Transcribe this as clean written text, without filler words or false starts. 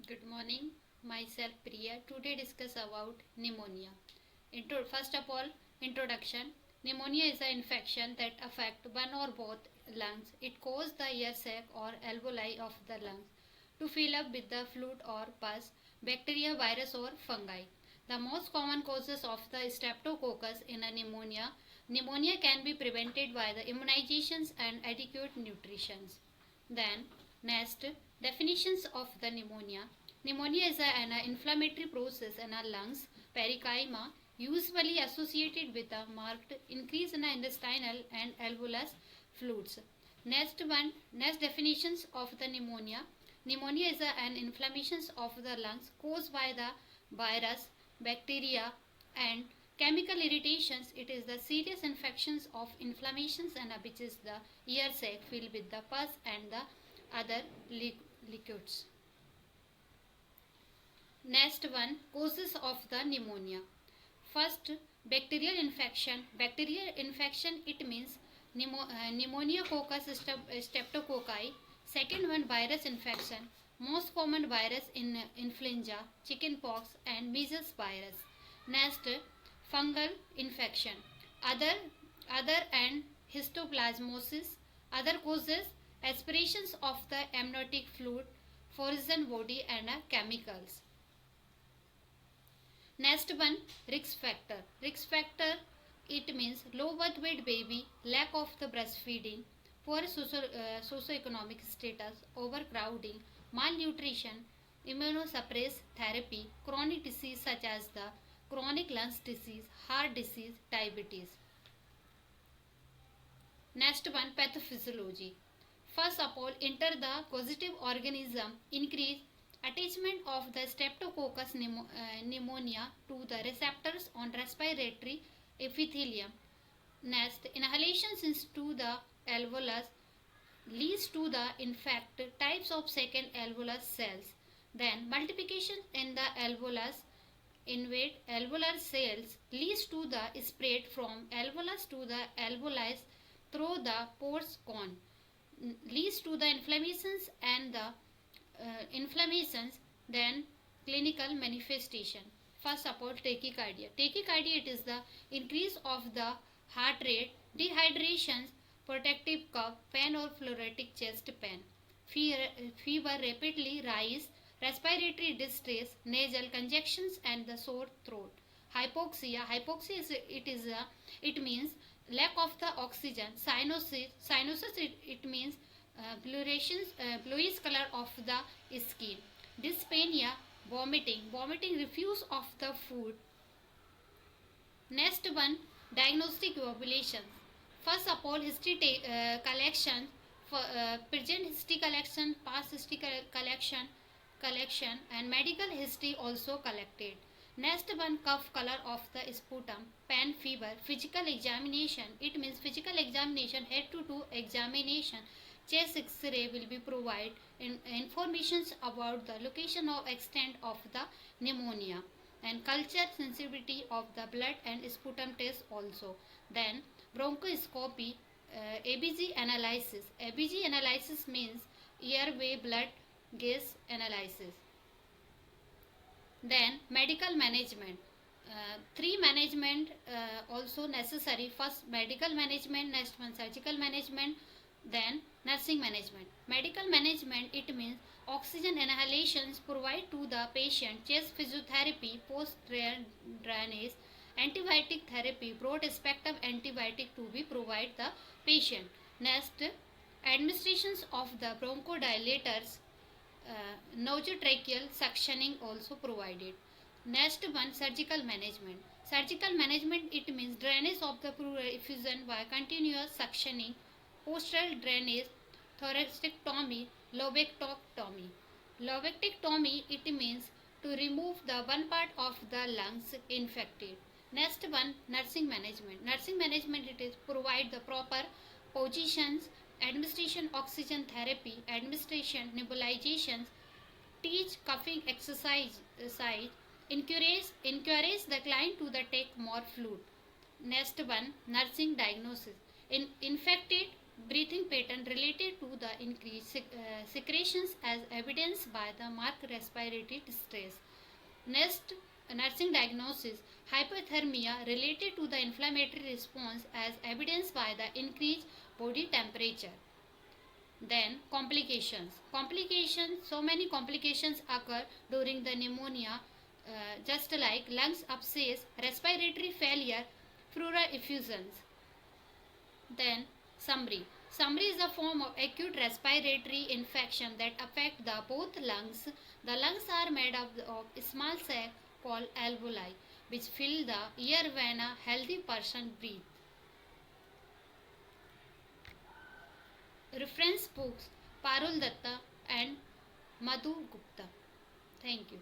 Good morning. Myself Priya. Today discuss about pneumonia. First of all, introduction. Pneumonia is an infection that affect one or both lungs. It causes the air sac or alveoli of the lungs to fill up with the fluid or pus, bacteria, virus or fungi. The most common causes of the streptococcus in a pneumonia. Pneumonia can be prevented by the immunizations and adequate nutrition. Then, next, definitions of the pneumonia. Pneumonia is an inflammatory process in our lungs, parenchyma, usually associated with a marked increase in the intestinal and alveolus fluids. Next definitions of the pneumonia. Pneumonia is an inflammation of the lungs caused by the virus, bacteria, and chemical irritations. It is the serious infections of inflammations and which is the ear sac filled with the pus and the other liquids. Next one, causes of the pneumonia. First, bacterial infection. Bacterial infection, it means pneumococcus streptococci. Second one, virus infection. Most common virus in influenza, chickenpox and measles virus. Next, fungal infection. Other and histoplasmosis. Other causes, aspirations of the amniotic fluid, foreign body and chemicals. Next one, risk factor. Risk factor, it means low birth weight baby, lack of the breastfeeding, poor socioeconomic status, overcrowding, malnutrition, immunosuppressed therapy, chronic disease such as the chronic lung disease, heart disease, diabetes. Next one, pathophysiology. First of all, enter the causative organism, increase attachment of the streptococcus pneumonia to the receptors on respiratory epithelium. Next, inhalations into the alveolus leads to the infect types of second alveolus cells. Then, multiplication in the alveolus invade alveolar cells leads to the spread from alveolus to the alveoli through the pores cone, leads to the inflammations and the inflammations. Then clinical manifestation. First of all, tachycardia. Tachycardia, it is the increase of the heart rate, dehydration, protective cough, pain or phleretic chest pain, fever rapidly rise, respiratory distress, nasal congestions and the sore throat. Hypoxia is it means lack of the oxygen. Cyanosis, it means bluish color of the skin. Dyspnea, vomiting, refuse of the food. Next one, diagnostic evaluations. First of all, history collection, present history collection, past history collection, and medical history also collected. Next one, cough color of the sputum, pan fever, physical examination. It means physical examination, head to toe examination, chest X-ray will be provided informations about the location or extent of the pneumonia, and culture sensitivity of the blood and sputum test also. Then bronchoscopy, ABG analysis. ABG analysis means airway blood gas analysis. Then medical management. Three management also necessary. First, medical management. Next one, surgical management. Then nursing management. Medical management, it means oxygen inhalations provide to the patient, chest physiotherapy, post drainage, antibiotic therapy, broad spectrum antibiotic to be provide the patient. Next, administrations of the bronchodilators, nasotracheal suctioning also provided. Next one, surgical management. Surgical management, it means drainage of the pleural effusion by continuous suctioning, postural drainage, thoracectomy, lobectomy. Lobectomy, it means to remove the one part of the lungs infected. Next one, nursing management. Nursing management, it is provide the proper positions, administration oxygen therapy, administration nebulizations, teach coughing exercise, encourage the client to the take more fluid. Next one, nursing diagnosis. In infected breathing pattern related to the increased secretions as evidenced by the marked respiratory distress. Next, nursing diagnosis hypothermia related to the inflammatory response as evidenced by the increased body temperature. Then complications, so many complications occur during the pneumonia, just like lungs abscess, respiratory failure, pleural effusions. Then summary. Summary is a form of acute respiratory infection that affect the both lungs. The lungs are made up of small sac called alveoli, which fill the air when a healthy person breathes. Reference books Parul Datta and Madhu Gupta. Thank you.